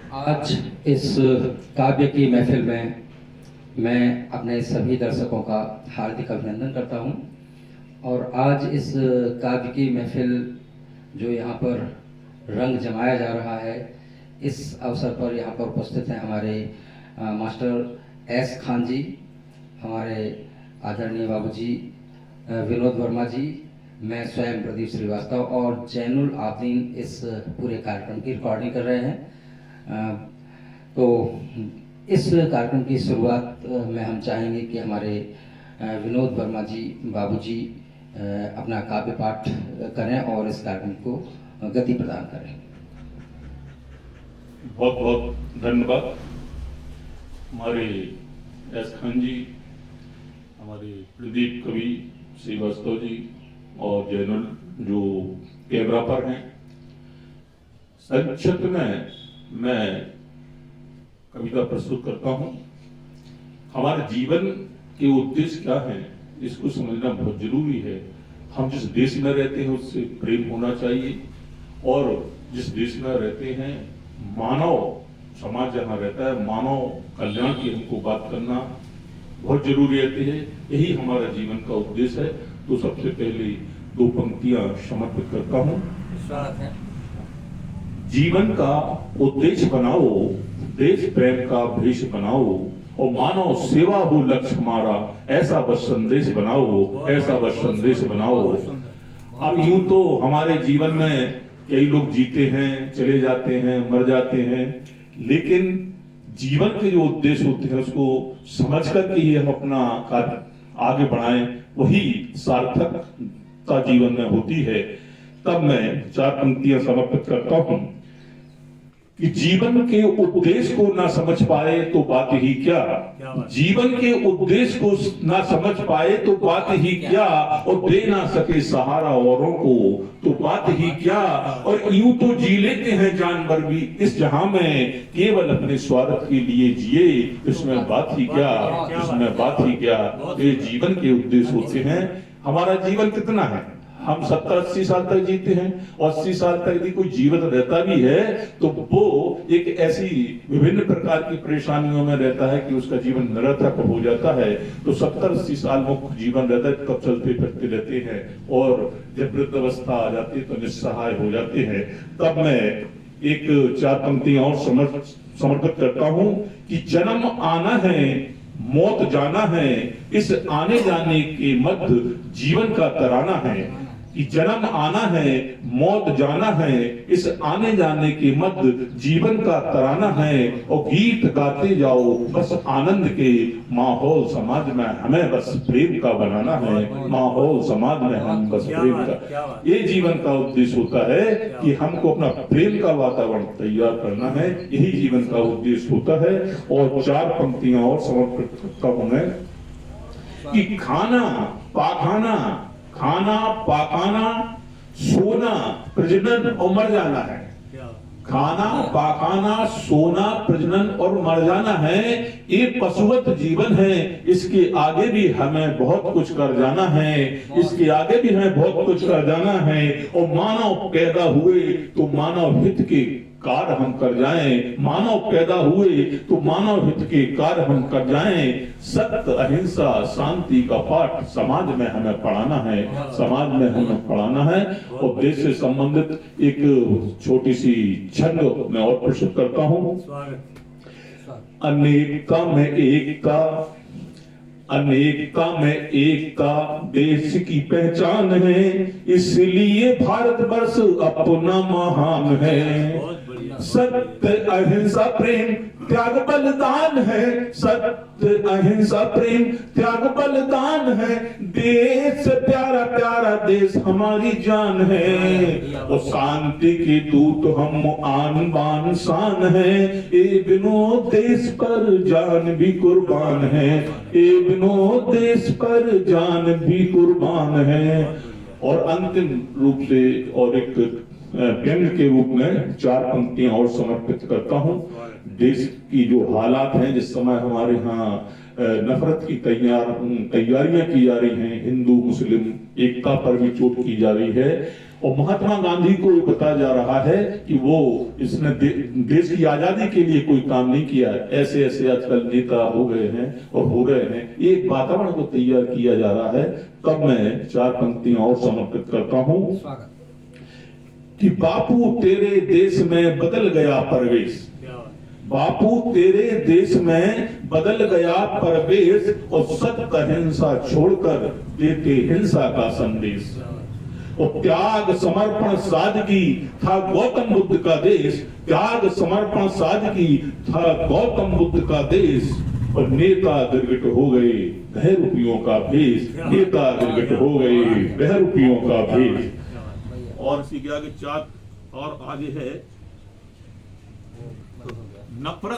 आज इस काव्य की महफिल में मैं अपने सभी दर्शकों का हार्दिक अभिनंदन करता हूं। और आज इस काव्य की महफिल जो यहाँ पर रंग जमाया जा रहा है, इस अवसर पर यहाँ पर उपस्थित हैं हमारे मास्टर एस खान जी, हमारे आदरणीय बाबूजी विनोद वर्मा जी, मैं स्वयं प्रदीप श्रीवास्तव और जैनुल आबदीन इस पूरे कार्यक्रम की रिकॉर्डिंग कर रहे हैं। तो इस कार्यक्रम की शुरुआत में हम चाहेंगे कि हमारे विनोद वर्मा जी बाबूजी अपना काव्य पाठ करें और इस कार्यक्रम को गति प्रदान करें। बहुत बहुत धन्यवाद हमारे एस खान जी, हमारे प्रदीप कवि श्रीवास्तव जी और जैनुल जो कैमरा पर हैं। संक्षिप्त में मैं कविता प्रस्तुत करता हूं। हमारे जीवन के उद्देश्य क्या है, इसको समझना बहुत जरूरी है। हम जिस देश में रहते हैं उससे प्रेम होना चाहिए, और जिस देश में रहते हैं मानव समाज जहाँ रहता है, मानव कल्याण की हमको बात करना बहुत जरूरी रहती है। यही हमारा जीवन का उद्देश्य है। तो सबसे पहले दो पंक्तियां समर्पित करता हूं। स्वागत है। जीवन का उद्देश्य बनाओ, देश प्रेम का भेष बनाओ, और मानव सेवा हो लक्ष्य हमारा, ऐसा बस संदेश बनाओ, ऐसा बस संदेश बनाओ। अब यूं तो हमारे जीवन में कई लोग जीते हैं, चले जाते हैं, मर जाते हैं, लेकिन जीवन के जो उद्देश्य होते हैं उसको समझ करके ही हम अपना कार्य आगे बढ़ाएं, वही सार्थकता जीवन में होती है। तब मैं चार पंक्तियां समर्पित करता हूं कि जीवन के उद्देश्य को ना समझ पाए तो बात ही क्या, जीवन के उद्देश्य को ना समझ पाए तो बात ही क्या, और दे ना सके सहारा औरों को तो बात ही क्या। और यूं तो जी लेते हैं जानवर भी इस जहां में, केवल अपने स्वार्थ के लिए जिए, इसमें बात ही क्या, इसमें बात ही क्या। ये जीवन के उद्देश्य होते हैं। हमारा जीवन कितना है, हम 70-80 साल तक जीते हैं, और 80 साल तक यदि कोई जीवित रहता भी है तो वो एक ऐसी विभिन्न प्रकार की परेशानियों में रहता है कि उसका जीवन निरर्थक हो जाता है। तो 70-80 साल मुक्त जीवन रहता है, तब चलते फिरते रहते हैं, और जब वृद्धावस्था आ जाती है तो निस्सहाय हो जाते हैं। तब मैं एक चार पंक्तियां और समर्पित करता हूं कि जन्म आना है, मौत जाना है, इस आने जाने के मध्य जीवन का तराना है। कि जन्म आना है, मौत जाना है, इस आने जाने के मध्य जीवन का तराना है, और गीत गाते जाओ बस आनंद के, माहौल समाज में हमें बस प्रेम का बनाना है, माहौल समाज में हम बस प्रेम का। ये जीवन का उद्देश्य होता है कि हमको अपना प्रेम का वातावरण तैयार करना है, यही जीवन का उद्देश्य होता है। और चार पंक्तियां और समर्पित करता हूं मैं कि खाना पाखाना, खाना पाखाना, सोना प्रजनन और मर जाना है। खाना पाखाना, सोना प्रजनन और मर जाना है, ये पशुवत जीवन है। इसके आगे भी हमें बहुत कुछ कर जाना है, इसके आगे भी हमें बहुत कुछ कर जाना है। और मानव पैदा हुए तो मानव हित के कार्य हम कर जाएं, मानव पैदा हुए तो मानव हित के कार्य हम कर जाएं। सत्य अहिंसा शांति का पाठ समाज में हमें पढ़ाना है, समाज में हमें पढ़ाना है। और देश से संबंधित एक छोटी सी छंद मैं और प्रस्तुत करता हूं। अनेका में एक का, अनेका में एक का देश की पहचान है, इसलिए भारतवर्ष अपना महान है। सत्य अहिंसा प्रेम त्याग बलिदान है, सत्य अहिंसा प्रेम त्याग बलिदान है। देश प्यारा प्यारा देश हमारी जान है, और शांति के दूत हम आन बान शान है। ए बिनो देश पर जान भी कुर्बान है, ए बिनो देश पर जान भी कुर्बान है। और अंतिम रूप से और एक व्यंग के रूप में चार पंक्तियां और समर्पित करता हूं। देश की जो हालात हैं, जिस समय हमारे यहाँ नफरत की तैयारियां की जा रही हैं, हिंदू मुस्लिम एकता पर भी चोट की जा रही है। और महात्मा गांधी को ये बताया जा रहा है कि वो इसने देश की आजादी के लिए कोई काम नहीं किया। ऐसे ऐसे आजकल नेता हो गए हैं और हो रहे हैं। एक वातावरण को तैयार किया जा रहा है। तब मैं 4 पंक्तियां और समर्पित करता हूं कि बापू तेरे देश में बदल गया परवेश, बापू तेरे देश में बदल गया परवेश, और सत्य अहिंसा छोड़कर देते हिंसा का संदेश। और त्याग समर्पण सादगी था गौतम बुद्ध का देश, त्याग समर्पण सादगी था गौतम बुद्ध का देश। और नेता गिरगिट हो गए बहरूपियों का भेष, नेता गिरगिट हो गए बहरूपियों का भेष। और इसी के आगे 4 और आगे है नफरत।